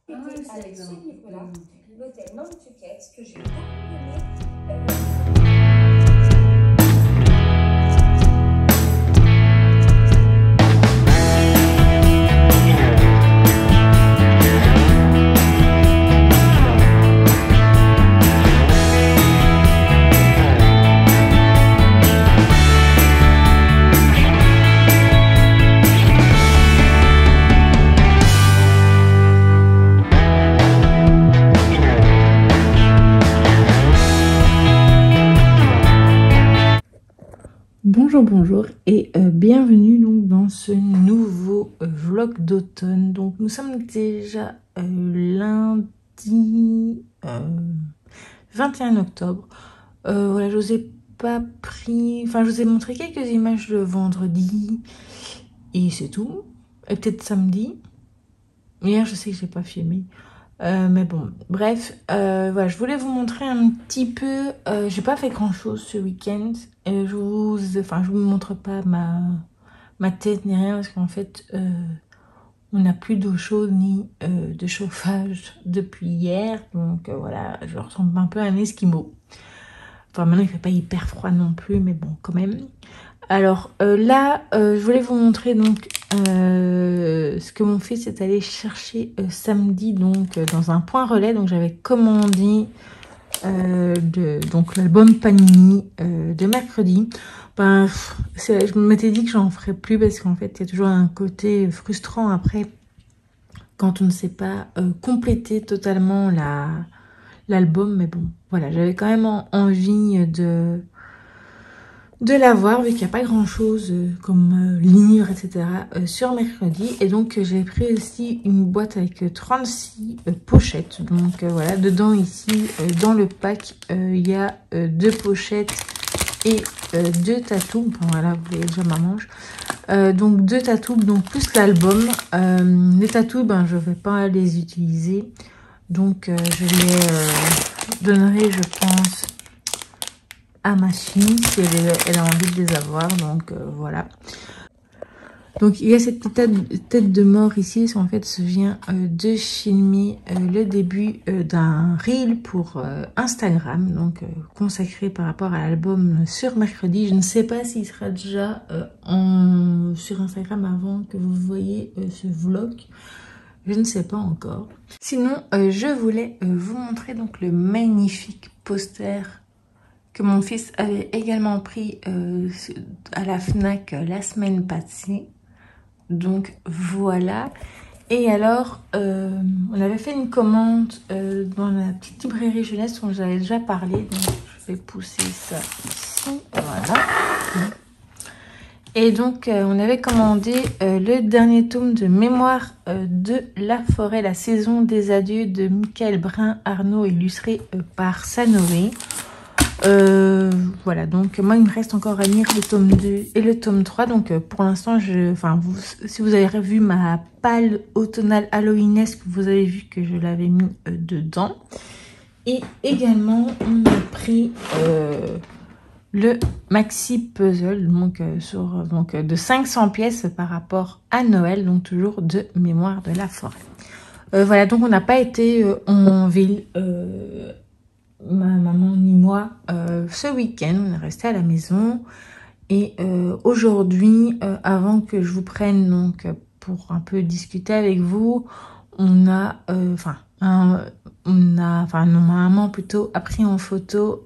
C'était avec ce livre-là, l'hôtel Nantucket, que j'ai beaucoup aimé. Bonjour et bienvenue donc dans ce nouveau vlog d'automne. Donc nous sommes déjà lundi 21 octobre. Voilà, je vous ai pas pris, enfin je vous ai montré quelques images de vendredi et c'est tout. Et peut-être samedi. Hier je sais que j'ai pas filmé. Mais bon, bref, voilà, je voulais vous montrer un petit peu, j'ai pas fait grand chose ce week-end, et je vous montre pas ma tête ni rien, parce qu'en fait, on n'a plus d'eau chaude ni de chauffage depuis hier, donc voilà, je ressemble un peu à un esquimau. Enfin, maintenant il fait pas hyper froid non plus, mais bon, quand même. Alors là, je voulais vous montrer donc ce que mon fils est allé chercher samedi donc dans un point relais. Donc j'avais commandé donc l'album Panini de mercredi. Ben, je m'étais dit que j'en ferais plus parce qu'en fait il y a toujours un côté frustrant après quand on ne sait pas compléter totalement l'album. Mais bon, voilà, j'avais quand même envie de l'avoir vu qu'il n'y a pas grand chose comme livre etc sur mercredi, et donc j'ai pris aussi une boîte avec 36 pochettes. Donc voilà, dedans ici dans le pack il y a 2 pochettes et 2 tatous. Enfin, voilà, vous voyez déjà ma manche. Donc 2 tatous, donc plus l'album. Les tatous, ben je vais pas les utiliser, donc je les donnerai, je pense, à ma fille si elle a envie de les avoir. Donc voilà. Donc il y a cette tête de mort ici. En fait, ça vient de filmer le début d'un reel pour Instagram, donc consacré par rapport à l'album sur mercredi. Je ne sais pas s'il sera déjà sur Instagram avant que vous voyez ce vlog. Je ne sais pas encore. Sinon, je voulais vous montrer donc le magnifique poster que mon fils avait également pris à la FNAC la semaine passée. Donc voilà. Et alors, on avait fait une commande dans la petite librairie jeunesse dont j'avais déjà parlé. Donc je vais pousser ça ici. Voilà. Et donc, on avait commandé le dernier tome de Mémoire de la forêt, la saison des adieux de Michael Brun-Arnaud, illustré par Sanoé. Voilà, donc moi il me reste encore à lire le tome 2 et le tome 3. Donc pour l'instant, si vous avez vu ma palle automnale halloweenesque, vous avez vu que je l'avais mis dedans. Et également on a pris le maxi puzzle donc, de 500 pièces par rapport à Noël, donc toujours de Mémoire de la forêt. Voilà, donc on n'a pas été en ville, ma maman ni moi, ce week-end. On est resté à la maison. Et aujourd'hui, avant que je vous prenne donc pour un peu discuter avec vous, ma maman plutôt a pris en photo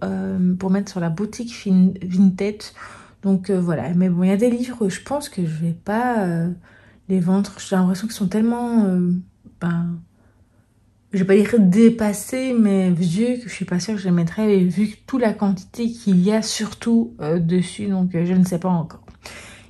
pour mettre sur la boutique Vinted. Donc voilà, mais bon, il y a des livres, je pense que je vais pas les vendre. J'ai l'impression qu'ils sont tellement je vais pas dire dépassé, mais vieux, que je suis pas sûre que je les mettrai, vu toute la quantité qu'il y a surtout dessus, donc je ne sais pas encore.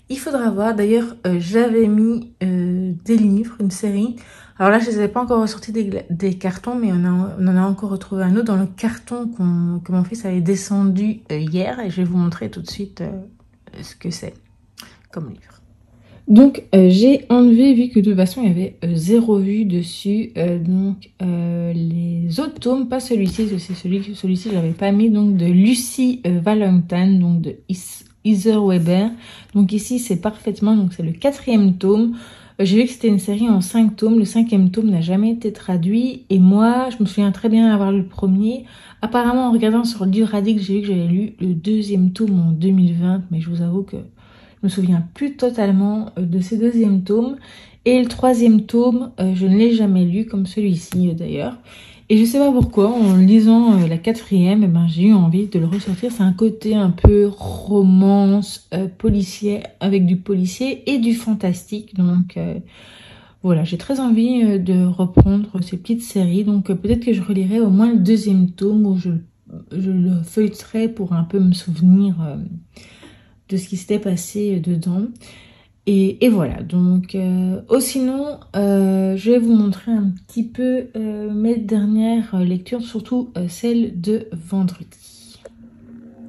Il faudra voir. D'ailleurs, j'avais mis des livres, une série. Alors là, je les avais pas encore ressortis des cartons, mais on en a encore retrouvé un autre dans le carton que mon fils avait descendu hier, et je vais vous montrer tout de suite ce que c'est comme livre. Donc j'ai enlevé, vu que de toute façon il y avait 0 vue dessus, les autres tomes, pas celui-ci, parce que celui-ci je l'avais pas mis, donc de Lucy Valentine, donc de Heather Weber. Donc ici c'est parfaitement, donc c'est le 4e tome. J'ai vu que c'était une série en 5 tomes. Le 5e tome n'a jamais été traduit. Et moi, je me souviens très bien avoir lu le premier. Apparemment, en regardant sur le livre Addict, j'ai vu que j'avais lu le 2e tome en 2020. Mais je vous avoue que je me souviens plus totalement de ces 2e tomes. Et le 3e tome, je ne l'ai jamais lu, comme celui-ci d'ailleurs. Et je sais pas pourquoi, en lisant la 4e, eh ben, j'ai eu envie de le ressortir. C'est un côté un peu romance, policier, avec du policier et du fantastique. Donc voilà, j'ai très envie de reprendre ces petites séries. Donc peut-être que je relirai au moins le 2e tome où je le feuilleterai pour un peu me souvenir de ce qui s'était passé dedans. Et voilà, donc sinon je vais vous montrer un petit peu mes dernières lectures, surtout celle de vendredi.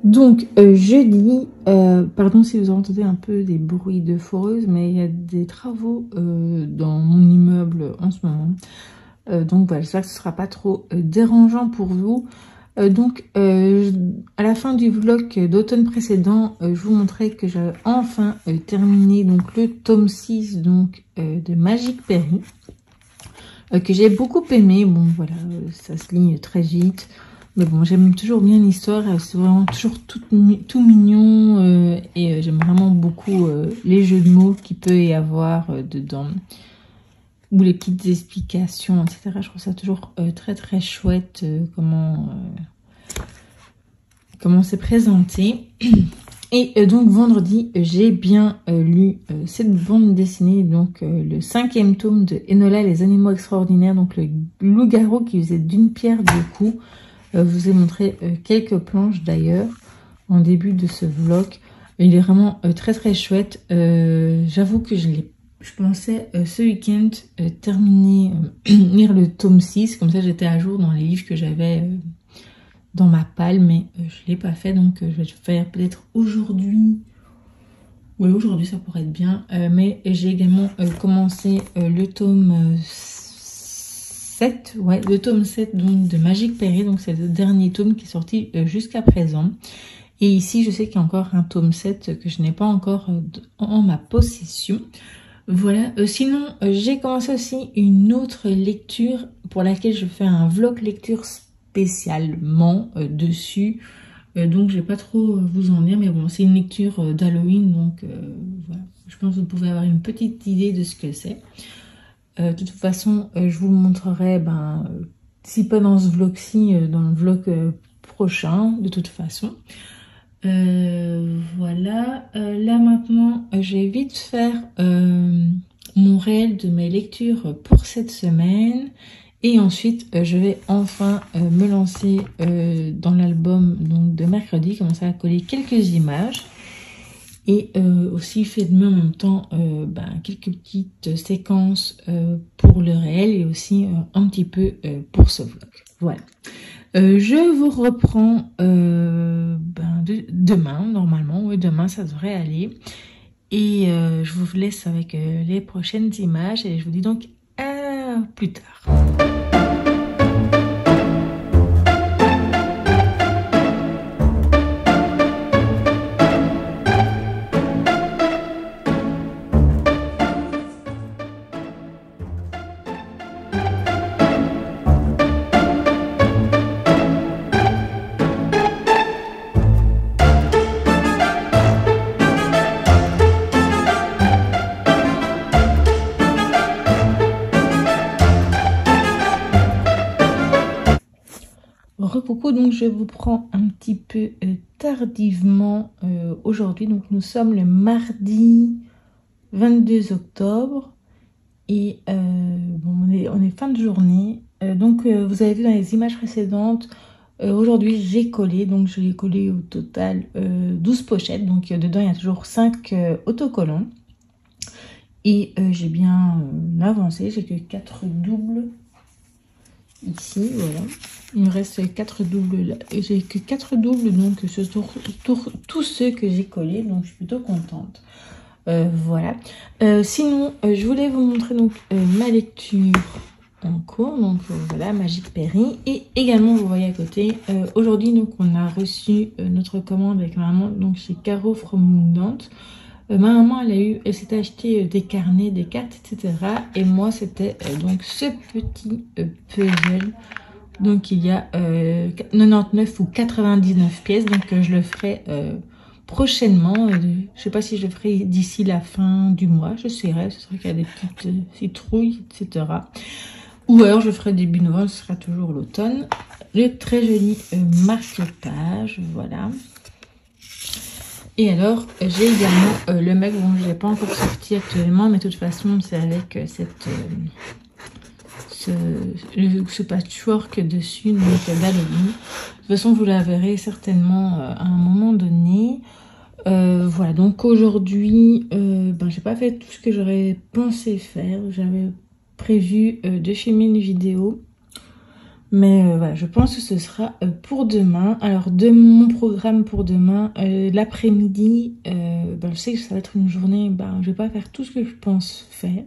Donc jeudi, pardon si vous entendez un peu des bruits de foreuse, mais il y a des travaux dans mon immeuble en ce moment. Donc voilà, j'espère que ce ne sera pas trop dérangeant pour vous. Donc à la fin du vlog d'automne précédent, je vous montrais que j'avais enfin terminé donc le tome 6 donc de Magic Perry, que j'ai beaucoup aimé. Bon voilà, ça se lit très vite, mais bon, j'aime toujours bien l'histoire, c'est vraiment toujours tout mignon, et j'aime vraiment beaucoup les jeux de mots qu'il peut y avoir dedans, ou les petites explications, etc. Je trouve ça toujours très très chouette comment c'est présenté. Et donc vendredi, j'ai bien lu cette bande dessinée, donc le 5e tome de Enola et les animaux extraordinaires, donc le loup-garou qui faisait d'une pierre deux coups. Je vous ai montré quelques planches d'ailleurs en début de ce vlog. Il est vraiment très très chouette. J'avoue que je pensais ce week-end terminer, lire le tome 6, comme ça j'étais à jour dans les livres que j'avais dans ma palle, mais je ne l'ai pas fait, donc je vais le faire peut-être aujourd'hui. Oui, aujourd'hui ça pourrait être bien, mais j'ai également commencé le tome 7, ouais, le tome 7 donc, de Magic Perry, donc c'est le dernier tome qui est sorti jusqu'à présent. Et ici, je sais qu'il y a encore un tome 7 que je n'ai pas encore en ma possession. Voilà, sinon j'ai commencé aussi une autre lecture pour laquelle je fais un vlog lecture spécialement dessus. Donc je vais pas trop vous en dire, mais bon, c'est une lecture d'Halloween, donc voilà. Je pense que vous pouvez avoir une petite idée de ce que c'est. De toute façon, je vous le montrerai, si pas dans ce vlog-ci, dans le vlog prochain, de toute façon. Voilà, là maintenant je vais vite faire mon réel de mes lectures pour cette semaine, et ensuite je vais enfin me lancer dans l'album donc de mercredi, commencer à coller quelques images, et aussi fait de même en même temps quelques petites séquences pour le réel, et aussi un petit peu pour ce vlog. Voilà. Je vous reprends demain, normalement. Oui, demain, ça devrait aller. Et je vous laisse avec les prochaines images. Et je vous dis donc à plus tard. Coucou, donc je vous prends un petit peu tardivement aujourd'hui. Donc nous sommes le mardi 22 octobre et bon, on est fin de journée. Donc vous avez vu dans les images précédentes, aujourd'hui j'ai collé, donc je l'ai collé au total 12 pochettes. Donc dedans il y a toujours 5 autocollants. Et j'ai bien avancé, j'ai que 4 doubles ici, voilà. Il me reste 4 doubles là. J'ai que 4 doubles, donc ce sont tous ceux que j'ai collés, donc je suis plutôt contente. Voilà. Sinon, je voulais vous montrer donc ma lecture en cours, donc voilà, Magic Perry. Et également, vous voyez à côté, aujourd'hui, donc on a reçu notre commande avec maman, donc chez Caro from Nantes. Ma maman, elle s'était acheté des carnets, des cartes, etc. Et moi, c'était donc ce petit puzzle. Donc, il y a 99 ou 99 pièces. Donc, je le ferai prochainement. Je ne sais pas si je le ferai d'ici la fin du mois. Je serai. Ce sera qu'il y a des petites citrouilles, etc. Ou alors, je ferai début novembre. Ce sera toujours l'automne. Le très joli marque-page. Voilà. Et alors, j'ai également le mug, bon, je ne l'ai pas encore sorti actuellement, mais de toute façon, c'est avec ce patchwork dessus, donc d'Halloween. De toute façon, vous la verrez certainement à un moment donné. Voilà, donc aujourd'hui, j'ai pas fait tout ce que j'aurais pensé faire. J'avais prévu de filmer une vidéo. Mais voilà, je pense que ce sera pour demain. Alors, de mon programme pour demain, l'après-midi, je sais que ça va être une journée, je vais pas faire tout ce que je pense faire.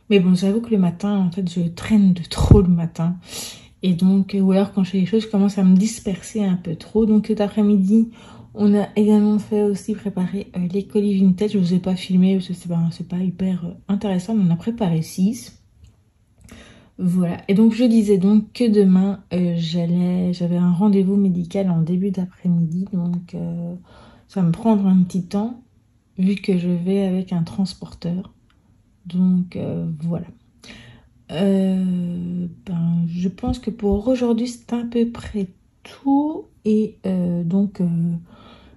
Mais bon, j'avoue que le matin, en fait, je traîne de trop le matin. Et donc, ou alors quand je fais les choses, je commence à me disperser un peu trop. Donc, cet après-midi, on a également fait aussi préparer les colis vintage. Je vous ai pas filmé parce que c'est pas hyper intéressant, mais on a préparé 6. Voilà, et donc je disais donc que demain j'avais un rendez-vous médical en début d'après-midi, donc ça va me prendre un petit temps vu que je vais avec un transporteur, donc voilà. Je pense que pour aujourd'hui c'est à peu près tout, et donc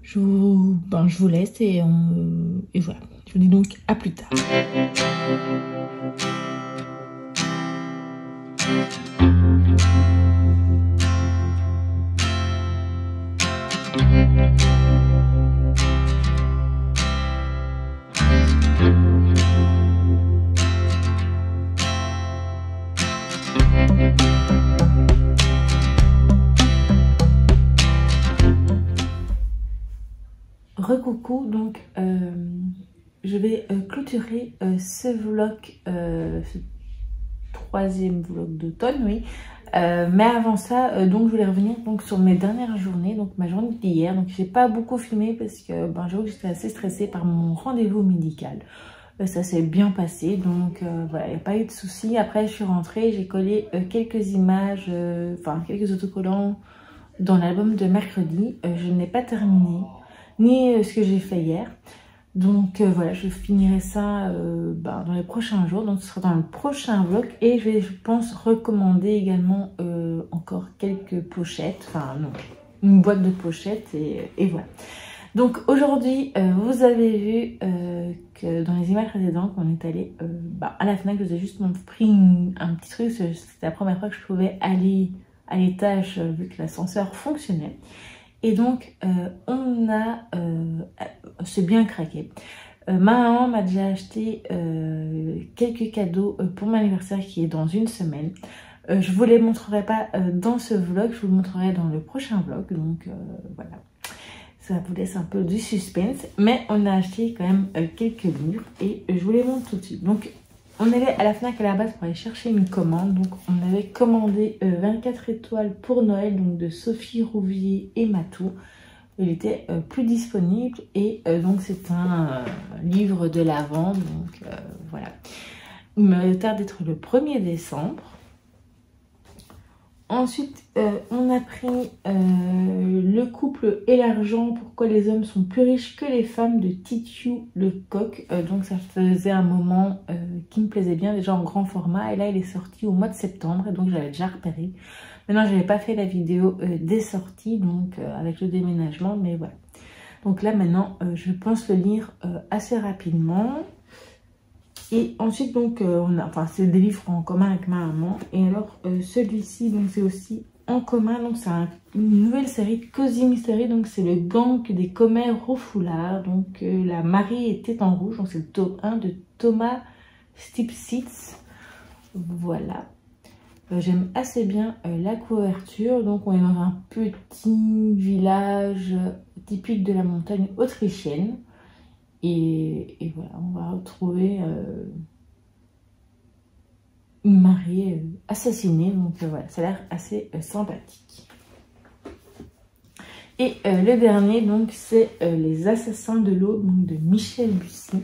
je vous laisse et voilà, je vous dis donc à plus tard. Recoucou, donc je vais clôturer ce vlog, ce 3e vlog d'automne, oui. Mais avant ça, donc je voulais revenir donc sur mes dernières journées, donc ma journée d'hier. Donc j'ai pas beaucoup filmé parce que j'avoue que j'étais assez stressée par mon rendez-vous médical. Ça s'est bien passé, donc voilà, il n'y a pas eu de soucis. Après je suis rentrée, j'ai collé quelques images, quelques autocollants dans l'album de mercredi. Je n'ai pas terminé, ni ce que j'ai fait hier. Donc voilà, je finirai ça dans les prochains jours. Donc ce sera dans le prochain vlog. Et je pense, recommander également encore quelques pochettes. Enfin non, une boîte de pochettes et voilà. Donc aujourd'hui, vous avez vu que dans les images précédentes, on est allé à la FNAC. Je vous ai juste pris un petit truc. C'était la première fois que je pouvais aller à l'étage vu que l'ascenseur fonctionnait. Et donc, c'est bien craqué. Ma maman m'a déjà acheté quelques cadeaux pour mon anniversaire qui est dans une semaine. Je vous les montrerai pas dans ce vlog, je vous le montrerai dans le prochain vlog. Donc voilà, ça vous laisse un peu du suspense. Mais on a acheté quand même quelques livres et je vous les montre tout de suite. Donc, on allait à la FNAC à la base pour aller chercher une commande. Donc, on avait commandé 24 étoiles pour Noël, donc de Sophie Rouvier et Matou. Il était plus disponible et donc c'est un livre de l'Avent. Donc voilà. Il me tarde d'être le 1er décembre. Ensuite, on a pris Le couple et l'argent, pourquoi les hommes sont plus riches que les femmes de Titiou Lecoq. Donc ça faisait un moment qui me plaisait bien, déjà en grand format. Et là, il est sorti au mois de septembre, et donc j'avais déjà repéré. Maintenant, je n'avais pas fait la vidéo des sorties, donc avec le déménagement, mais voilà. Donc là, maintenant, je pense le lire assez rapidement. Et ensuite, donc, c'est des livres en commun avec ma maman. Et alors, celui-ci, donc, c'est aussi en commun. Donc, c'est une nouvelle série, Cozy Mystery. Donc, c'est le gang des commères au foulard. Donc, la Marie était en rouge. Donc, c'est le tome 1 de Thomas Stipsitz. Voilà. J'aime assez bien la couverture. Donc, on est dans un petit village typique de la montagne autrichienne. Et voilà, on va retrouver une mariée assassinée. Donc voilà, ça a l'air assez sympathique. Et le dernier, donc, c'est Les Assassins de l'eau, donc de Michel Bussy.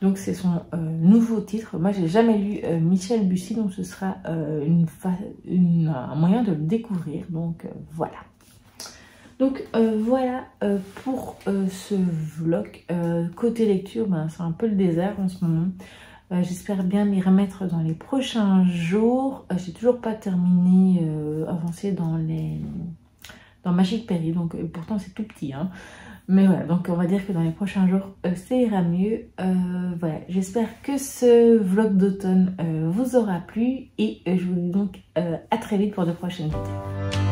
Donc c'est son nouveau titre. Moi j'ai jamais lu Michel Bussy, donc ce sera un moyen de le découvrir. Donc voilà. Donc voilà pour ce vlog. Côté lecture, ben, c'est un peu le désert en ce moment. J'espère bien m'y remettre dans les prochains jours. J'ai toujours pas terminé, avancé dans Magic Perry, donc pourtant c'est tout petit, hein. Mais voilà, donc on va dire que dans les prochains jours, ça ira mieux. Voilà, j'espère que ce vlog d'automne vous aura plu et je vous dis donc à très vite pour de prochaines vidéos.